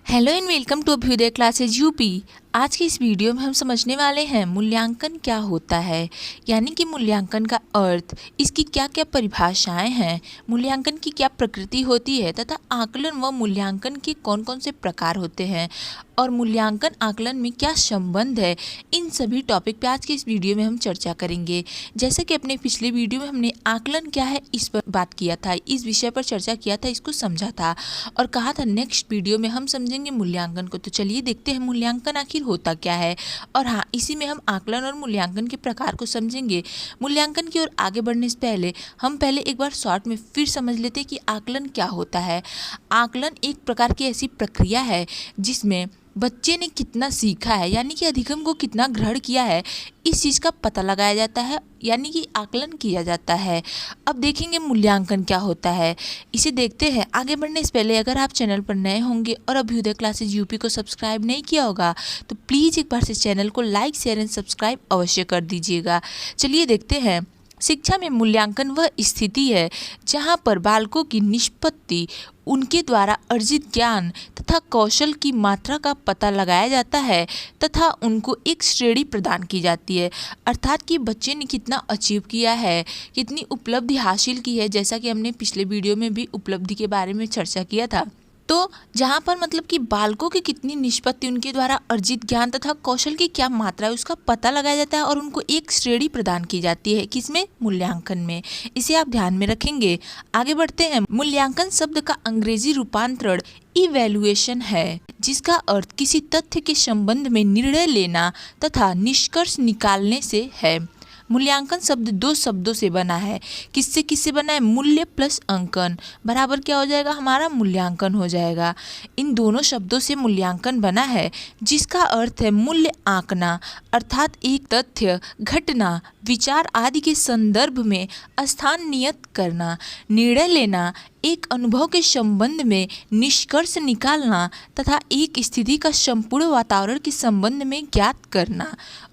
Hello and welcome to Abhyudaya classes UP. आज की इस वीडियो में हम समझने वाले हैं मूल्यांकन क्या होता है, यानी कि मूल्यांकन का अर्थ, इसकी क्या क्या परिभाषाएं हैं, मूल्यांकन की क्या प्रकृति होती है तथा आकलन व मूल्यांकन के कौन कौन से प्रकार होते हैं और मूल्यांकन आकलन में क्या संबंध है। इन सभी टॉपिक पे आज की इस वीडियो में हम चर्चा करेंगे। जैसे कि अपने पिछले वीडियो में हमने आकलन क्या है इस पर बात किया था, इस विषय पर चर्चा किया था, इसको समझा था और कहा था नेक्स्ट वीडियो में हम समझेंगे मूल्यांकन को। तो चलिए देखते हैं मूल्यांकन आखिर होता क्या है। और हाँ, इसी में हम आकलन और मूल्यांकन के प्रकार को समझेंगे। मूल्यांकन की ओर आगे बढ़ने से पहले हम पहले एक बार शॉर्ट में फिर समझ लेते हैं कि आकलन क्या होता है। आकलन एक प्रकार की ऐसी प्रक्रिया है जिसमें बच्चे ने कितना सीखा है, यानी कि अधिगम को कितना ग्रहण किया है, इस चीज़ का पता लगाया जाता है, यानी कि आकलन किया जाता है। अब देखेंगे मूल्यांकन क्या होता है, इसे देखते हैं। आगे बढ़ने से पहले अगर आप चैनल पर नए होंगे और अभ्युदय क्लासेज यूपी को सब्सक्राइब नहीं किया होगा तो प्लीज़ एक बार से चैनल को लाइक शेयर एंड सब्सक्राइब अवश्य कर दीजिएगा। चलिए देखते हैं। शिक्षा में मूल्यांकन वह स्थिति है जहाँ पर बालकों की निष्पत्ति, उनके द्वारा अर्जित ज्ञान तथा कौशल की मात्रा का पता लगाया जाता है तथा उनको एक श्रेणी प्रदान की जाती है। अर्थात कि बच्चे ने कितना अचीव किया है, कितनी उपलब्धि हासिल की है, जैसा कि हमने पिछले वीडियो में भी उपलब्धि के बारे में चर्चा किया था। तो जहाँ पर मतलब कि बालकों की कितनी निष्पत्ति, उनके द्वारा अर्जित ज्ञान तथा कौशल की क्या मात्रा है, उसका पता लगाया जाता है और उनको एक श्रेणी प्रदान की जाती है। किसमें? मूल्यांकन में। इसे आप ध्यान में रखेंगे। आगे बढ़ते हैं। मूल्यांकन शब्द का अंग्रेजी रूपांतरण इवैल्यूएशन है, जिसका अर्थ किसी तथ्य के संबंध में निर्णय लेना तथा निष्कर्ष निकालने से है। मूल्यांकन शब्द दो शब्दों से बना है। किससे किससे बना है? मूल्य प्लस अंकन बराबर क्या हो जाएगा? हमारा मूल्यांकन हो जाएगा। इन दोनों शब्दों से मूल्यांकन बना है, जिसका अर्थ है मूल्य आंकना, अर्थात एक तथ्य, घटना, विचार आदि के संदर्भ में स्थान नियत करना, निर्णय लेना, एक अनुभव के संबंध में निष्कर्ष निकालना तथा एक स्थिति का संपूर्ण वातावरण के संबंध में ज्ञात करना।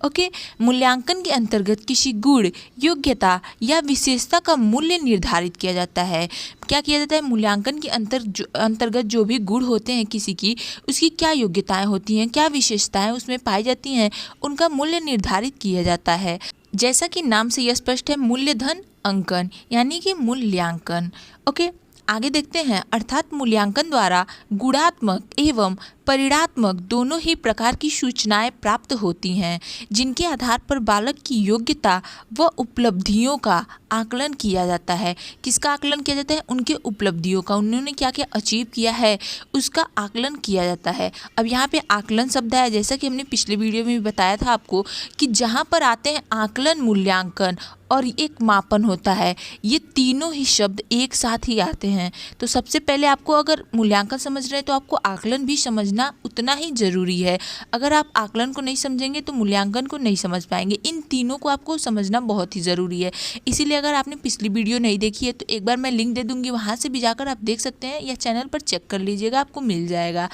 ओके। मूल्यांकन के अंतर्गत किसी गुण, योग्यता या विशेषता का मूल्य निर्धारित किया जाता है। क्या किया जाता है? मूल्यांकन के अंतर्गत जो भी गुण होते हैं किसी की, उसकी क्या योग्यताएं होती हैं, क्या विशेषताएं उसमें पाई जाती हैं, उनका मूल्य निर्धारित किया जाता है। जैसा कि नाम से यह स्पष्ट है, मूल्यधन अंकन यानी कि मूल्यांकन। ओके। आगे देखते हैं। अर्थात मूल्यांकन द्वारा गुणात्मक एवं परिणात्मक दोनों ही प्रकार की सूचनाएं प्राप्त होती हैं, जिनके आधार पर बालक की योग्यता व उपलब्धियों का आकलन किया जाता है। किसका आकलन किया जाता है? उनके उपलब्धियों का, उन्होंने क्या क्या अचीव किया है उसका आकलन किया जाता है। अब यहाँ पे आकलन शब्द है, जैसा कि हमने पिछले वीडियो में भी बताया था आपको कि जहाँ पर आते हैं आकलन, मूल्यांकन और एक मापन होता है, ये तीनों ही शब्द एक साथ ही आते हैं। तो सबसे पहले आपको अगर मूल्यांकन समझ रहे हैं तो आपको आकलन भी समझना उतना ही ज़रूरी है। अगर आप आकलन को नहीं समझेंगे तो मूल्यांकन को नहीं समझ पाएंगे। इन तीनों को आपको समझना बहुत ही ज़रूरी है। इसीलिए अगर आपने पिछली वीडियो नहीं देखी है तो एक बार मैं लिंक दे दूँगी, वहाँ से भी जाकर आप देख सकते हैं या चैनल पर चेक कर लीजिएगा, आपको मिल जाएगा।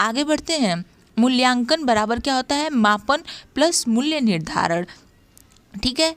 आगे बढ़ते हैं। मूल्यांकन बराबर क्या होता है? मापन प्लस मूल्य निर्धारण। ठीक है।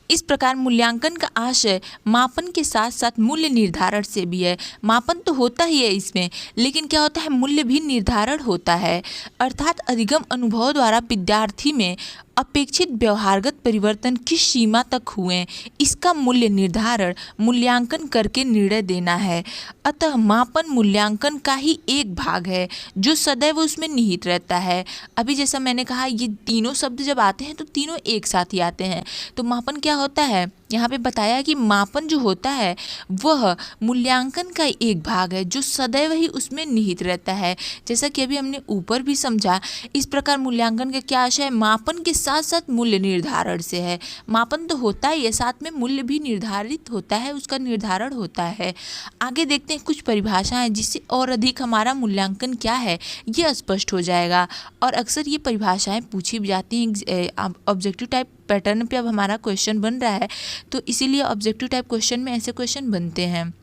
इस प्रकार मूल्यांकन का आशय मापन के साथ साथ मूल्य निर्धारण से भी है। मापन तो होता ही है इसमें, लेकिन क्या होता है? मूल्य भी निर्धारण होता है। अर्थात अधिगम अनुभव द्वारा विद्यार्थी में अपेक्षित व्यवहारगत परिवर्तन किस सीमा तक हुए, इसका मूल्य निर्धारण मूल्यांकन करके निर्णय देना है। अतः मापन मूल्यांकन का ही एक भाग है जो सदैव उसमें निहित रहता है। अभी जैसा मैंने कहा, ये तीनों शब्द जब आते हैं तो तीनों एक साथ ही आते हैं। तो मापन क्या होता है? यहाँ पे बताया कि मापन जो होता है वह मूल्यांकन का एक भाग है जो सदैव ही उसमें निहित रहता है। जैसा कि अभी हमने ऊपर भी समझा, इस प्रकार मूल्यांकन का क्या आशय है? मापन के साथ साथ मूल्य निर्धारण से है। मापन तो होता ही है, साथ में मूल्य भी निर्धारित होता है, उसका निर्धारण होता है। आगे देखते हैं कुछ परिभाषाएं, जिससे और अधिक हमारा मूल्यांकन क्या है ये स्पष्ट हो जाएगा। और अक्सर ये परिभाषाएं पूछी भी जाती हैं ऑब्जेक्टिव टाइप पैटर्न पे। अब हमारा क्वेश्चन बन रहा है तो इसीलिए ऑब्जेक्टिव टाइप क्वेश्चन में ऐसे क्वेश्चन बनते हैं।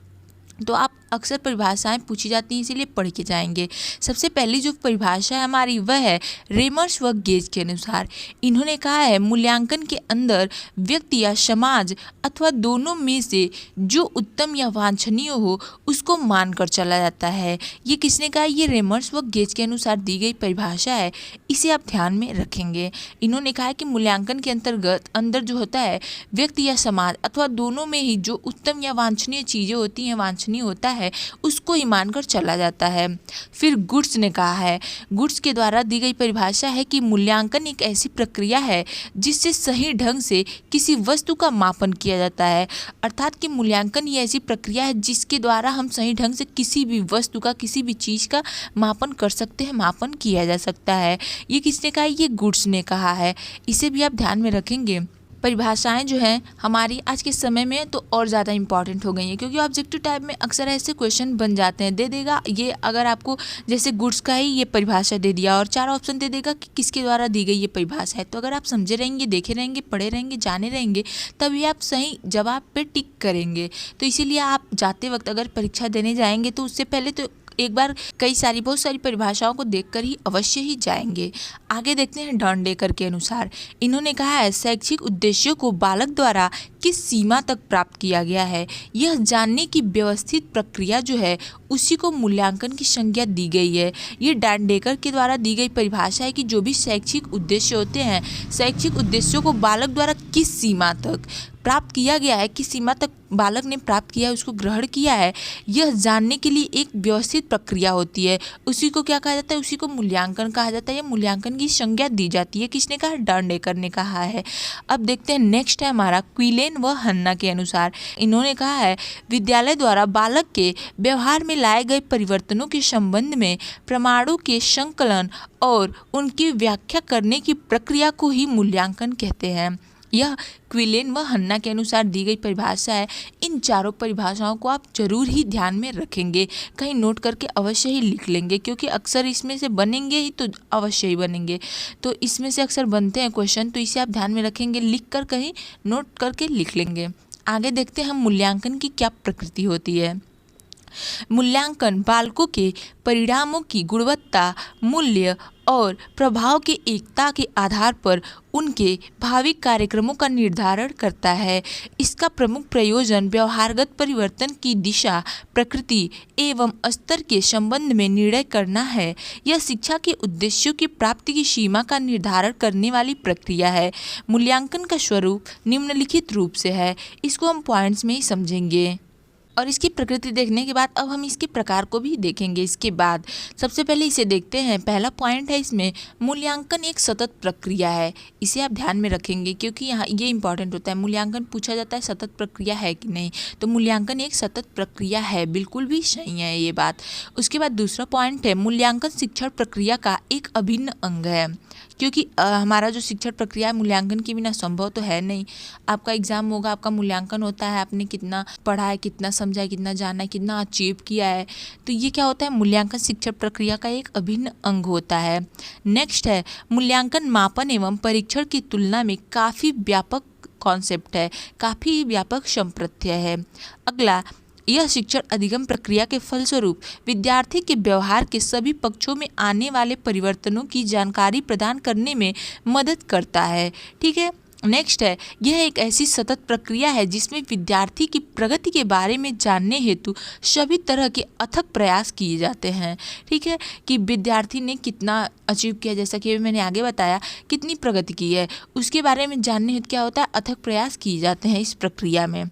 तो आप अक्सर परिभाषाएं पूछी जाती हैं, इसीलिए पढ़ के जाएंगे। सबसे पहली जो परिभाषा है हमारी वह है रेमर्स व गेज के अनुसार। इन्होंने कहा है मूल्यांकन के अंदर व्यक्ति या समाज अथवा दोनों में से जो उत्तम या वांछनीय हो उसको मानकर चला जाता है। ये किसने कहा? ये रेमर्स व गेज के अनुसार दी गई परिभाषा है, इसे आप ध्यान में रखेंगे। इन्होंने कहा है कि मूल्यांकन के अंदर जो होता है व्यक्ति या समाज अथवा दोनों में ही जो उत्तम या वांछनीय चीज़ें होती हैं, वांछनीय होता है, उसको ही मानकर चला जाता है। फिर गुड्स ने कहा है, गुड्स के द्वारा दी गई परिभाषा है कि मूल्यांकन एक ऐसी प्रक्रिया है जिससे सही ढंग से किसी वस्तु का मापन किया जाता है। अर्थात कि मूल्यांकन ये ऐसी प्रक्रिया है जिसके द्वारा हम सही ढंग से किसी भी वस्तु का, किसी भी चीज़ का मापन कर सकते हैं, मापन किया जा सकता है। ये किसने कहा? ये गुड्स ने कहा है, इसे भी आप ध्यान में रखेंगे। परिभाषाएं जो हैं हमारी आज के समय में तो और ज़्यादा इंपॉर्टेंट हो गई हैं, क्योंकि ऑब्जेक्टिव टाइप में अक्सर ऐसे क्वेश्चन बन जाते हैं। दे देगा ये, अगर आपको जैसे गुड्स का ही ये परिभाषा दे दिया और 4 ऑप्शन दे देगा कि किसके द्वारा दी गई ये परिभाषा है, तो अगर आप समझे रहेंगे, देखे रहेंगे, पढ़े रहेंगे, जाने रहेंगे, तभी आप सही जवाब पे टिक करेंगे। तो इसीलिए आप जाते वक्त अगर परीक्षा देने जाएंगे तो उससे पहले तो एक बार बहुत सारी परिभाषाओं को देखकर ही अवश्य ही जाएंगे। आगे देखते हैं डांडेकर के अनुसार। इन्होंने कहा है शैक्षिक उद्देश्यों को बालक द्वारा किस सीमा तक प्राप्त किया गया है, यह जानने की व्यवस्थित प्रक्रिया जो है उसी को मूल्यांकन की संज्ञा दी गई है। ये डांडेकर के द्वारा दी गई परिभाषा है कि जो भी शैक्षिक उद्देश्य होते हैं, शैक्षिक उद्देश्यों को बालक द्वारा किस सीमा तक प्राप्त किया गया है, किस सीमा तक बालक ने प्राप्त किया है, उसको ग्रहण किया है, यह जानने के लिए एक व्यवस्थित प्रक्रिया होती है। उसी को क्या कहा जाता है? उसी को मूल्यांकन कहा जाता है, या मूल्यांकन की संज्ञा दी जाती है। किसने कहा? डांडेकर ने कहा है। अब देखते हैं नेक्स्ट है हमारा क्विलेन व हन्ना के अनुसार। इन्होंने कहा है विद्यालय द्वारा बालक के व्यवहार में लाए गए परिवर्तनों के संबंध में प्रमाणों के संकलन और उनकी व्याख्या करने की प्रक्रिया को ही मूल्यांकन कहते हैं। यह क्विलेन व हन्ना के अनुसार दी गई परिभाषा है। इन चारों परिभाषाओं को आप जरूर ही ध्यान में रखेंगे, कहीं नोट करके अवश्य ही लिख लेंगे, क्योंकि अक्सर इसमें से बनेंगे ही तो अवश्य ही बनेंगे। तो इसमें से अक्सर बनते हैं क्वेश्चन, तो इसे आप ध्यान में रखेंगे, लिख कर कहीं नोट करके लिख लेंगे। आगे देखते हैं हम मूल्यांकन की क्या प्रकृति होती है। मूल्यांकन बालकों के परिणामों की गुणवत्ता, मूल्य और प्रभाव के एकता के आधार पर उनके भावी कार्यक्रमों का निर्धारण करता है। इसका प्रमुख प्रयोजन व्यवहारगत परिवर्तन की दिशा, प्रकृति एवं स्तर के संबंध में निर्णय करना है। यह शिक्षा के उद्देश्यों की प्राप्ति की सीमा का निर्धारण करने वाली प्रक्रिया है। मूल्यांकन का स्वरूप निम्नलिखित रूप से है। इसको हम पॉइंट्स में ही समझेंगे और इसकी प्रकृति देखने के बाद अब हम इसके प्रकार को भी देखेंगे। इसके बाद सबसे पहले इसे देखते हैं। पहला पॉइंट है इसमें, मूल्यांकन एक सतत प्रक्रिया है। इसे आप ध्यान में रखेंगे, क्योंकि यहाँ ये इंपॉर्टेंट होता है। मूल्यांकन पूछा जाता है सतत प्रक्रिया है कि नहीं, तो मूल्यांकन एक सतत प्रक्रिया है, बिल्कुल भी सही है ये बात। उसके बाद दूसरा पॉइंट है, मूल्यांकन शिक्षण प्रक्रिया का एक अभिन्न अंग है, क्योंकि हमारा जो शिक्षण प्रक्रिया है मूल्यांकन के बिना संभव तो है नहीं। आपका एग्जाम होगा, आपका मूल्यांकन होता है, आपने कितना पढ़ा है, कितना समझा है, कितना जाना है, कितना अचीव किया है, तो ये क्या होता है? मूल्यांकन शिक्षण प्रक्रिया का एक अभिन्न अंग होता है। नेक्स्ट है, मूल्यांकन मापन एवं परीक्षण की तुलना में काफ़ी व्यापक कॉन्सेप्ट है, काफ़ी व्यापक संप्रत्यय है। अगला, यह शिक्षण अधिगम प्रक्रिया के फलस्वरूप विद्यार्थी के व्यवहार के सभी पक्षों में आने वाले परिवर्तनों की जानकारी प्रदान करने में मदद करता है। ठीक है। नेक्स्ट है, यह एक ऐसी सतत प्रक्रिया है जिसमें विद्यार्थी की प्रगति के बारे में जानने हेतु सभी तरह के अथक प्रयास किए जाते हैं। ठीक है, कि विद्यार्थी ने कितना अचीव किया, जैसा कि मैंने आगे बताया, कितनी प्रगति की है, उसके बारे में जानने हेतु क्या होता है? अथक प्रयास किए जाते हैं इस प्रक्रिया में।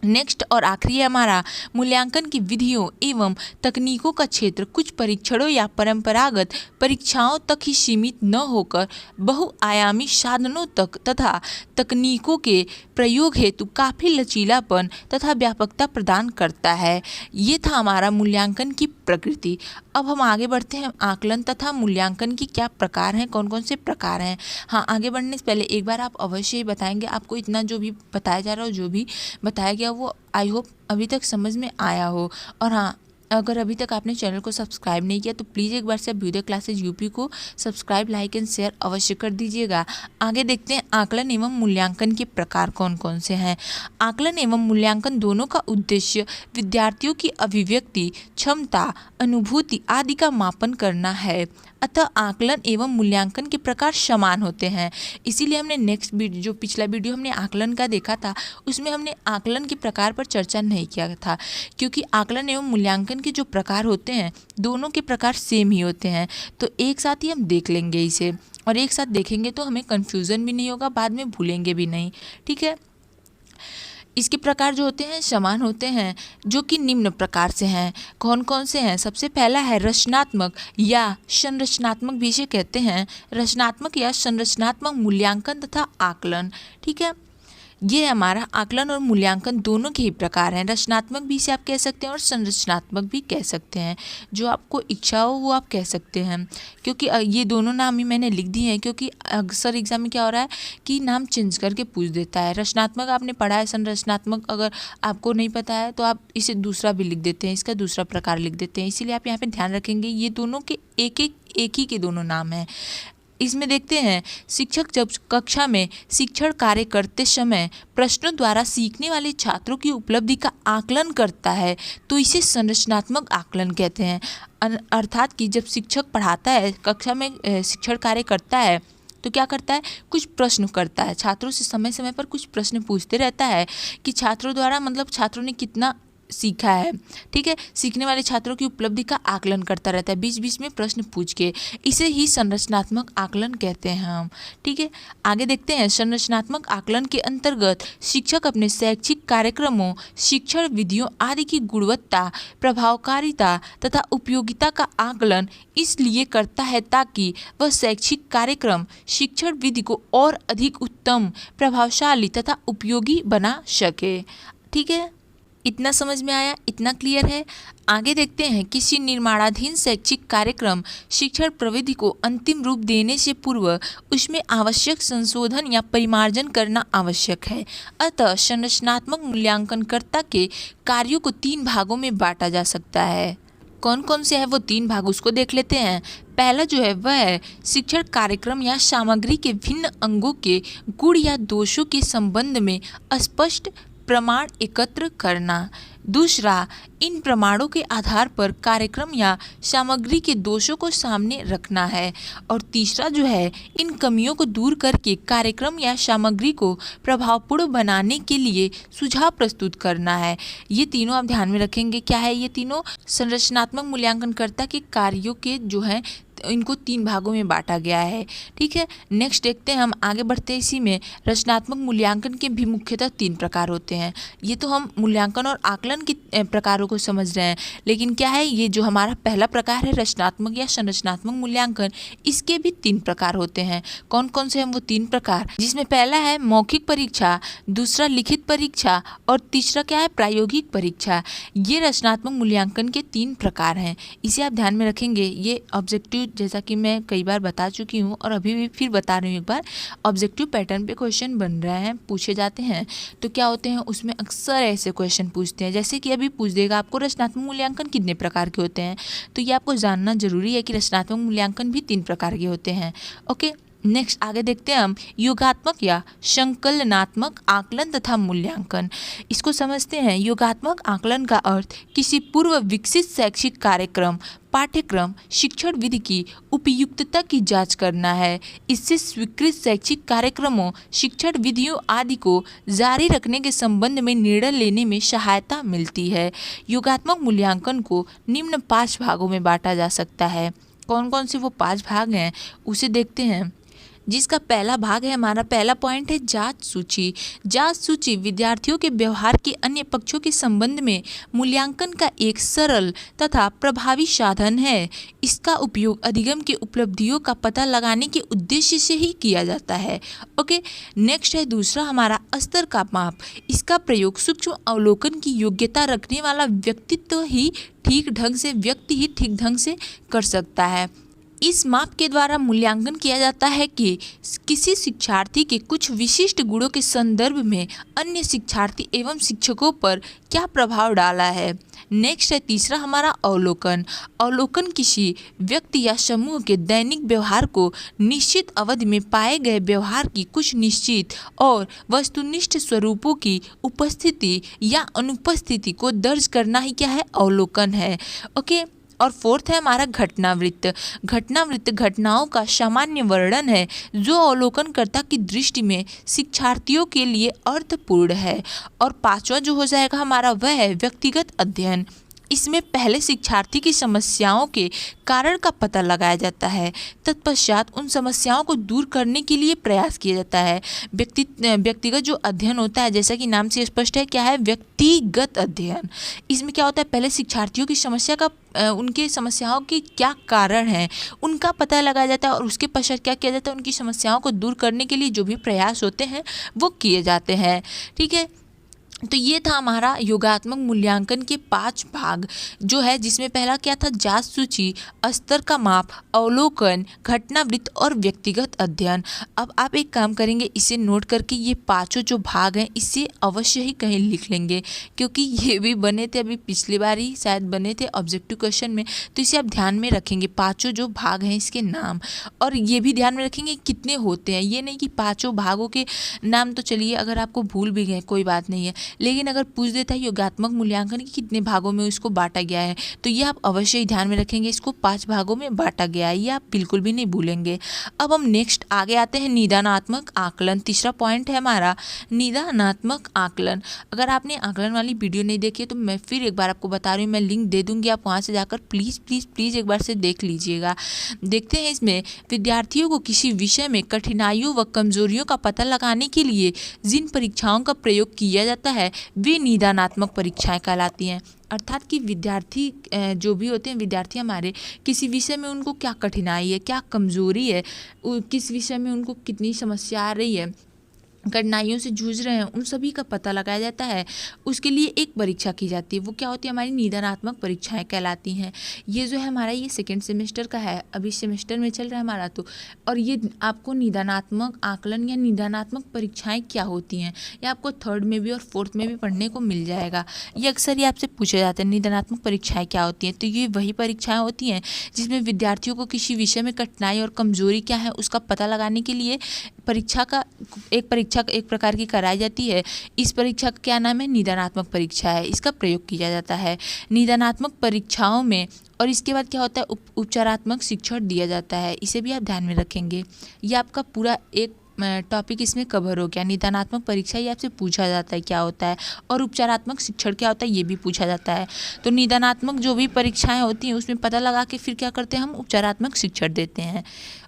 नेक्स्ट और आखिरी है हमारा, मूल्यांकन की विधियों एवं तकनीकों का क्षेत्र कुछ परीक्षणों या परंपरागत परीक्षाओं तक ही सीमित न होकर बहुआयामी साधनों तक तथा तकनीकों के प्रयोग हेतु काफ़ी लचीलापन तथा व्यापकता प्रदान करता है। ये था हमारा मूल्यांकन की प्रकृति। अब हम आगे बढ़ते हैं, आकलन तथा मूल्यांकन की क्या प्रकार हैं, कौन कौन से प्रकार हैं। हाँ, आगे बढ़ने से पहले एक बार आप अवश्य ही बताएंगे, आपको इतना जो भी बताया जा रहा हो, जो भी बताया गया वो आई होप अभी तक समझ में आया हो। और हाँ, अगर अभी तक आपने चैनल को सब्सक्राइब नहीं किया तो प्लीज़ एक बार से अभ्युदय क्लासेज यूपी को सब्सक्राइब, लाइक एंड शेयर अवश्य कर दीजिएगा। आगे देखते हैं आकलन एवं मूल्यांकन के प्रकार कौन कौन से हैं। आकलन एवं मूल्यांकन दोनों का उद्देश्य विद्यार्थियों की अभिव्यक्ति क्षमता, अनुभूति आदि का मापन करना है। अतः आकलन एवं मूल्यांकन के प्रकार समान होते हैं। इसीलिए हमने नेक्स्ट वीडियो, जो पिछला वीडियो हमने आकलन का देखा था, उसमें हमने आकलन के प्रकार पर चर्चा नहीं किया था, क्योंकि आकलन एवं मूल्यांकन के जो प्रकार होते हैं दोनों के प्रकार सेम ही होते हैं। तो एक साथ ही हम देख लेंगे इसे, और एक साथ देखेंगे तो हमें कन्फ्यूज़न भी नहीं होगा, बाद में भूलेंगे भी नहीं। ठीक है, इसके प्रकार जो होते हैं समान होते हैं, जो कि निम्न प्रकार से हैं। कौन कौन से हैं? सबसे पहला है रचनात्मक या संरचनात्मक भी इसे कहते हैं। रचनात्मक या संरचनात्मक मूल्यांकन तथा आकलन। ठीक है, ये हमारा आकलन और मूल्यांकन दोनों के ही प्रकार हैं। रचनात्मक भी इसे आप कह सकते हैं और संरचनात्मक भी कह सकते हैं। जो आपको इच्छा हो वो आप कह सकते हैं, क्योंकि ये दोनों नाम ही मैंने लिख दिए हैं, क्योंकि अक्सर एग्जाम में क्या हो रहा है कि नाम चेंज करके पूछ देता है। रचनात्मक आपने पढ़ा है, संरचनात्मक अगर आपको नहीं पता है तो आप इसे दूसरा भी लिख देते हैं, इसका दूसरा प्रकार लिख देते हैं। इसीलिए आप यहाँ पर ध्यान रखेंगे, ये दोनों के एक ही के दोनों नाम हैं। इसमें देखते हैं, शिक्षक जब कक्षा में शिक्षण कार्य करते समय प्रश्नों द्वारा सीखने वाले छात्रों की उपलब्धि का आकलन करता है तो इसे संरचनात्मक आकलन कहते हैं। अर्थात कि जब शिक्षक पढ़ाता है, कक्षा में शिक्षण कार्य करता है तो क्या करता है, कुछ प्रश्न करता है, छात्रों से समय समय पर कुछ प्रश्न पूछते रहता है कि छात्रों द्वारा मतलब छात्रों ने कितना सीखा है। ठीक है, सीखने वाले छात्रों की उपलब्धि का आकलन करता रहता है, बीच बीच में प्रश्न पूछ के। इसे ही संरचनात्मक आकलन कहते हैं हम। ठीक है, आगे देखते हैं। संरचनात्मक आकलन के अंतर्गत शिक्षक अपने शैक्षिक कार्यक्रमों, शिक्षण विधियों आदि की गुणवत्ता, प्रभावकारिता तथा उपयोगिता का आकलन इसलिए करता है ताकि वह शैक्षिक कार्यक्रम, शिक्षण विधि को और अधिक उत्तम, प्रभावशाली तथा उपयोगी बना सके। ठीक है, इतना समझ में आया, इतना क्लियर है। आगे देखते हैं, किसी निर्माणाधीन शैक्षिक कार्यक्रम, शिक्षण प्रविधि को अंतिम रूप देने से पूर्व उसमें आवश्यक संशोधन या परिमार्जन करना आवश्यक है। अतः संरचनात्मक मूल्यांकनकर्ता के कार्यों को 3 भागों में बांटा जा सकता है। कौन कौन से हैं वो 3 भाग, उसको देख लेते हैं। पहला जो है वह है शिक्षण कार्यक्रम या सामग्री के भिन्न अंगों के गुण या दोषों के संबंध में स्पष्ट प्रमाण एकत्र करना। दूसरा, इन प्रमाणों के आधार पर कार्यक्रम या सामग्री के दोषों को सामने रखना है। और तीसरा जो है, इन कमियों को दूर करके कार्यक्रम या सामग्री को प्रभावपूर्ण बनाने के लिए सुझाव प्रस्तुत करना है। ये तीनों आप ध्यान में रखेंगे। क्या है ये तीनों? संरचनात्मक मूल्यांकनकर्ता के कार्यों के जो है इनको 3 भागों में बांटा गया है। ठीक है, नेक्स्ट देखते हैं, हम आगे बढ़ते हैं इसी में। रचनात्मक मूल्यांकन के भी मुख्यतः 3 प्रकार होते हैं। ये तो हम मूल्यांकन और आकलन के प्रकारों को समझ रहे हैं, लेकिन क्या है, ये जो हमारा पहला प्रकार है रचनात्मक या संरचनात्मक मूल्यांकन, इसके भी 3 प्रकार होते हैं। कौन कौन से हैं वो 3 प्रकार? जिसमें पहला है मौखिक परीक्षा, दूसरा लिखित परीक्षा और तीसरा क्या है, प्रायोगिक परीक्षा। ये रचनात्मक मूल्यांकन के 3 प्रकार हैं, इसे आप ध्यान में रखेंगे। ये ऑब्जेक्टिव, जैसा कि मैं कई बार बता चुकी हूँ और अभी भी फिर बता रही हूँ एक बार, ऑब्जेक्टिव पैटर्न पे क्वेश्चन बन रहे हैं, पूछे जाते हैं तो क्या होते हैं, उसमें अक्सर ऐसे क्वेश्चन पूछते हैं। जैसे कि अभी पूछ देगा आपको रचनात्मक मूल्यांकन कितने प्रकार के होते हैं, तो ये आपको जानना जरूरी है कि रचनात्मक मूल्यांकन भी 3 प्रकार के होते हैं। ओके, नेक्स्ट आगे देखते हैं हम, योगात्मक या संकलनात्मक आकलन तथा मूल्यांकन। इसको समझते हैं। योगात्मक आकलन का अर्थ किसी पूर्व विकसित शैक्षिक कार्यक्रम, पाठ्यक्रम, शिक्षण विधि की उपयुक्तता की जांच करना है। इससे स्वीकृत शैक्षिक कार्यक्रमों, शिक्षण विधियों आदि को जारी रखने के संबंध में निर्णय लेने में सहायता मिलती है। योगात्मक मूल्यांकन को निम्न 5 भागों में बांटा जा सकता है। कौन कौन से वो 5 भाग हैं उसे देखते हैं। जिसका पहला भाग है, हमारा पहला पॉइंट है जांच सूची। जांच सूची विद्यार्थियों के व्यवहार के अन्य पक्षों के संबंध में मूल्यांकन का एक सरल तथा प्रभावी साधन है। इसका उपयोग अधिगम की उपलब्धियों का पता लगाने के उद्देश्य से ही किया जाता है। ओके, नेक्स्ट है दूसरा हमारा स्तर का माप। इसका प्रयोग सूक्ष्म अवलोकन की योग्यता रखने वाला व्यक्ति ही ठीक ढंग से कर सकता है। इस माप के द्वारा मूल्यांकन किया जाता है कि किसी शिक्षार्थी के कुछ विशिष्ट गुणों के संदर्भ में अन्य शिक्षार्थी एवं शिक्षकों पर क्या प्रभाव डाला है। नेक्स्ट है तीसरा हमारा अवलोकन। अवलोकन किसी व्यक्ति या समूह के दैनिक व्यवहार को निश्चित अवधि में पाए गए व्यवहार की कुछ निश्चित और वस्तुनिष्ठ स्वरूपों की उपस्थिति या अनुपस्थिति को दर्ज करना ही क्या है, अवलोकन है। ओके। और फोर्थ है हमारा घटनावृत्त। घटनावृत्त घटनाओं का सामान्य वर्णन है जो अवलोकनकर्ता की दृष्टि में शिक्षार्थियों के लिए अर्थपूर्ण है। और पांचवा जो हो जाएगा हमारा वह है व्यक्तिगत अध्ययन। इसमें पहले शिक्षार्थी की समस्याओं के कारण का पता लगाया जाता है, तत्पश्चात उन समस्याओं को दूर करने के लिए प्रयास किया जाता है। व्यक्तिगत जो अध्ययन होता है, जैसा कि नाम से स्पष्ट है, क्या है, व्यक्तिगत अध्ययन। इसमें क्या होता है, पहले शिक्षार्थियों की समस्या का उनके समस्याओं के क्या कारण हैं उनका पता लगाया जाता है और उसके पश्चात क्या किया जाता है, उनकी समस्याओं को दूर करने के लिए जो भी प्रयास होते हैं वो किए जाते हैं। ठीक है। तो ये था हमारा योगात्मक मूल्यांकन के 5 भाग जो है, जिसमें पहला क्या था, जांच सूची, स्तर का माप, अवलोकन, घटनावृत्त और व्यक्तिगत अध्ययन। अब आप एक काम करेंगे, इसे नोट करके ये पांचों जो भाग हैं इसे अवश्य ही कहीं लिख लेंगे, क्योंकि ये भी बने थे अभी पिछली बार ही शायद बने थे ऑब्जेक्टिव क्वेश्चन में। तो इसे आप ध्यान में रखेंगे, पाँचों जो भाग हैं इसके नाम, और ये भी ध्यान में रखेंगे कितने होते हैं। ये नहीं कि पाँचों भागों के नाम तो चलिए अगर आपको भूल भी गए कोई बात नहीं है, लेकिन अगर पूछ देता है योगात्मक मूल्यांकन के कितने भागों में इसको बांटा गया है, तो ये आप अवश्य ही ध्यान में रखेंगे, इसको 5 भागों में बांटा गया है, ये आप बिल्कुल भी नहीं भूलेंगे। अब हम नेक्स्ट आगे आते हैं, निदानात्मक आकलन। तीसरा पॉइंट है हमारा निदानात्मक आकलन। अगर आपने आकलन वाली वीडियो नहीं देखी है तो मैं फिर एक बार आपको बता रही हूँ, मैं लिंक दे दूंगी, आप वहाँ से जाकर प्लीज़ प्लीज़ प्लीज़ एक बार से देख लीजिएगा। देखते हैं इसमें विद्यार्थियों को किसी विषय में कठिनाइयों व कमजोरियों का पता लगाने के लिए जिन परीक्षाओं का प्रयोग किया जाता है वे निदानात्मक परीक्षाएं कहलाती हैं। अर्थात कि विद्यार्थी जो भी होते हैं, विद्यार्थी हमारे किसी विषय में उनको क्या कठिनाई है, क्या कमजोरी है, किस विषय में उनको कितनी समस्या आ रही है, कठिनाइयों से जूझ रहे हैं, उन सभी का पता लगाया जाता है। उसके लिए एक परीक्षा की जाती है, वो क्या होती है, हमारी निदानात्मक परीक्षाएं कहलाती हैं। ये जो है हमारा ये सेकेंड सेमेस्टर का है, अभी सेमेस्टर में चल रहा है हमारा तो। और ये आपको निदानात्मक आकलन या निदानात्मक परीक्षाएं क्या होती हैं, ये आपको 3rd में भी और 4th में भी पढ़ने को मिल जाएगा। ये अक्सर ही आपसे पूछे जाते हैं, निदानात्मक परीक्षाएँ क्या होती हैं। तो ये वही परीक्षाएँ होती हैं जिसमें विद्यार्थियों को किसी विषय में कठिनाई और कमजोरी क्या है उसका पता लगाने के लिए परीक्षा एक प्रकार की कराई जाती है। इस परीक्षा का क्या नाम है, निदानात्मक परीक्षा है, इसका प्रयोग किया जाता है निदानात्मक परीक्षाओं में। और इसके बाद क्या होता है, उपचारात्मक शिक्षण दिया जाता है, इसे भी आप ध्यान में रखेंगे। ये आपका पूरा एक टॉपिक इसमें कवर हो गया। निदानात्मक परीक्षा ये आपसे पूछा जाता है क्या होता है, और उपचारात्मक शिक्षण क्या होता है ये भी पूछा जाता है। तो निदानात्मक जो भी परीक्षाएं होती हैं उसमें पता लगा के फिर क्या करते हैं, हम उपचारात्मक शिक्षण देते हैं।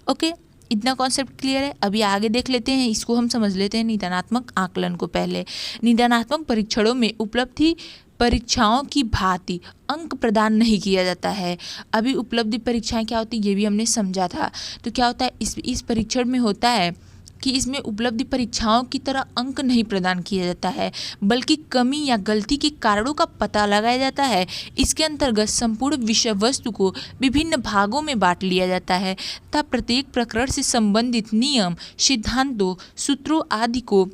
ओके, इतना कॉन्सेप्ट क्लियर है। अभी आगे देख लेते हैं, इसको हम समझ लेते हैं निदानात्मक आकलन को। पहले निदानात्मक परीक्षणों में उपलब्धि परीक्षाओं की भांति अंक प्रदान नहीं किया जाता है। अभी उपलब्धि परीक्षाएं क्या होती है ये भी हमने समझा था। तो क्या होता है, इस परीक्षण में होता है कि इसमें उपलब्धि परीक्षाओं की तरह अंक नहीं प्रदान किया जाता है, बल्कि कमी या गलती के कारणों का पता लगाया जाता है। इसके अंतर्गत संपूर्ण विषय वस्तु को विभिन्न भागों में बांट लिया जाता है तथा प्रत्येक प्रकरण से संबंधित नियम, सिद्धांतों, सूत्रों आदि को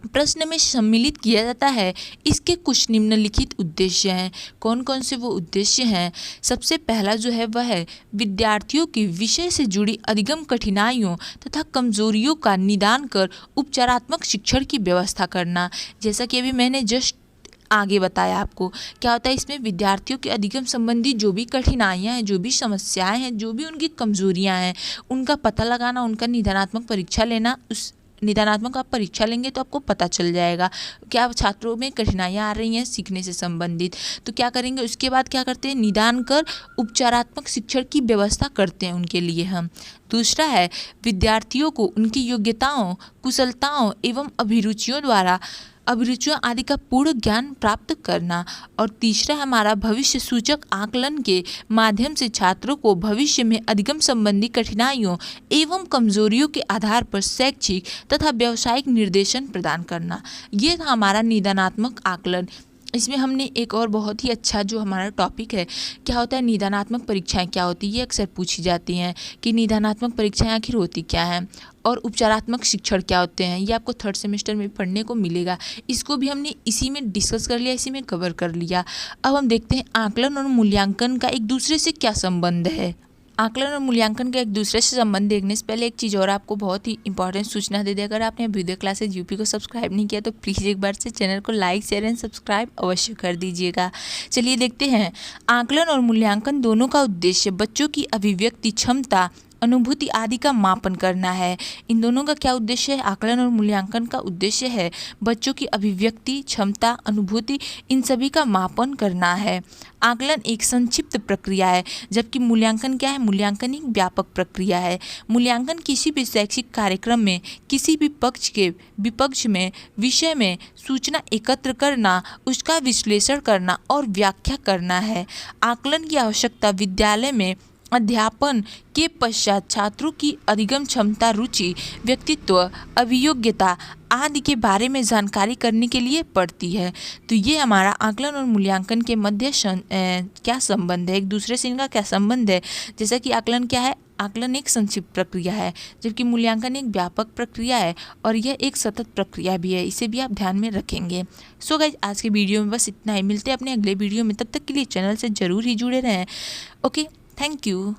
प्रश्न में सम्मिलित किया जाता है। इसके कुछ निम्नलिखित उद्देश्य हैं। कौन कौन से वो उद्देश्य हैं? सबसे पहला जो है वह है विद्यार्थियों की विषय से जुड़ी अधिगम कठिनाइयों तथा कमजोरियों का निदान कर उपचारात्मक शिक्षण की व्यवस्था करना। जैसा कि अभी मैंने जस्ट आगे बताया आपको, क्या होता है इसमें विद्यार्थियों के अधिगम संबंधी जो भी कठिनाइयाँ हैं, जो भी समस्याएं हैं, जो भी उनकी कमजोरियाँ हैं, उनका पता लगाना, उनका निदानात्मक परीक्षा लेना। उस निदानात्मक आप परीक्षा लेंगे तो आपको पता चल जाएगा क्या छात्रों में कठिनाइयाँ आ रही हैं सीखने से संबंधित। तो क्या करेंगे, उसके बाद क्या करते हैं, निदान कर उपचारात्मक शिक्षण की व्यवस्था करते हैं उनके लिए हम। दूसरा है विद्यार्थियों को उनकी योग्यताओं, कुशलताओं एवं अभिरुचियों आदि का पूर्ण ज्ञान प्राप्त करना। और तीसरा हमारा भविष्य सूचक आकलन के माध्यम से छात्रों को भविष्य में अधिगम संबंधी कठिनाइयों एवं कमजोरियों के आधार पर शैक्षिक तथा व्यावसायिक निर्देशन प्रदान करना। ये था हमारा निदानात्मक आकलन। इसमें हमने एक और बहुत ही अच्छा जो हमारा टॉपिक है, क्या होता है निदानात्मक परीक्षाएं क्या होती है, ये अक्सर पूछी जाती हैं कि निदानात्मक परीक्षाएं आखिर होती क्या हैं और उपचारात्मक शिक्षण क्या होते हैं। ये आपको थर्ड सेमेस्टर में पढ़ने को मिलेगा। इसको भी हमने इसी में डिस्कस कर लिया, इसी में कवर कर लिया। अब हम देखते हैं आकलन और मूल्यांकन का एक दूसरे से क्या संबंध है। आकलन और मूल्यांकन का एक दूसरे से संबंध देखने से पहले एक चीज़ और आपको बहुत ही इंपॉर्टेंट सूचना दे दें। अगर आपने वीडियो क्लासेज यूपी को सब्सक्राइब नहीं किया तो प्लीज़ एक बार से चैनल को लाइक शेयर एंड सब्सक्राइब अवश्य कर दीजिएगा। चलिए देखते हैं। आकलन और मूल्यांकन दोनों का उद्देश्य बच्चों की अभिव्यक्ति क्षमता, अनुभूति आदि का मापन करना है। इन दोनों का क्या उद्देश्य है? आकलन और मूल्यांकन का उद्देश्य है बच्चों की अभिव्यक्ति क्षमता, अनुभूति, इन सभी का मापन करना है। आकलन एक संक्षिप्त प्रक्रिया है, जबकि मूल्यांकन क्या है? मूल्यांकन एक व्यापक प्रक्रिया है। मूल्यांकन किसी भी शैक्षिक कार्यक्रम में किसी भी पक्ष के विपक्ष में विषय में सूचना एकत्र करना, उसका विश्लेषण करना और व्याख्या करना है। आकलन की आवश्यकता विद्यालय में अध्यापन के पश्चात छात्रों की अधिगम क्षमता, रुचि, व्यक्तित्व, अभियोग्यता आदि के बारे में जानकारी करने के लिए पड़ती है। तो ये हमारा आकलन और मूल्यांकन के मध्य क्या संबंध है, एक दूसरे से इनका क्या संबंध है। जैसा कि आकलन क्या है? आकलन एक संक्षिप्त प्रक्रिया है, जबकि मूल्यांकन एक व्यापक प्रक्रिया है और यह एक सतत प्रक्रिया भी है। इसे भी आप ध्यान में रखेंगे। सो गाइस, आज के वीडियो में बस इतना ही। मिलते हैं अपने अगले वीडियो में, तब तक के लिए चैनल से ज़रूर ही जुड़े रहें। Okay, thank you.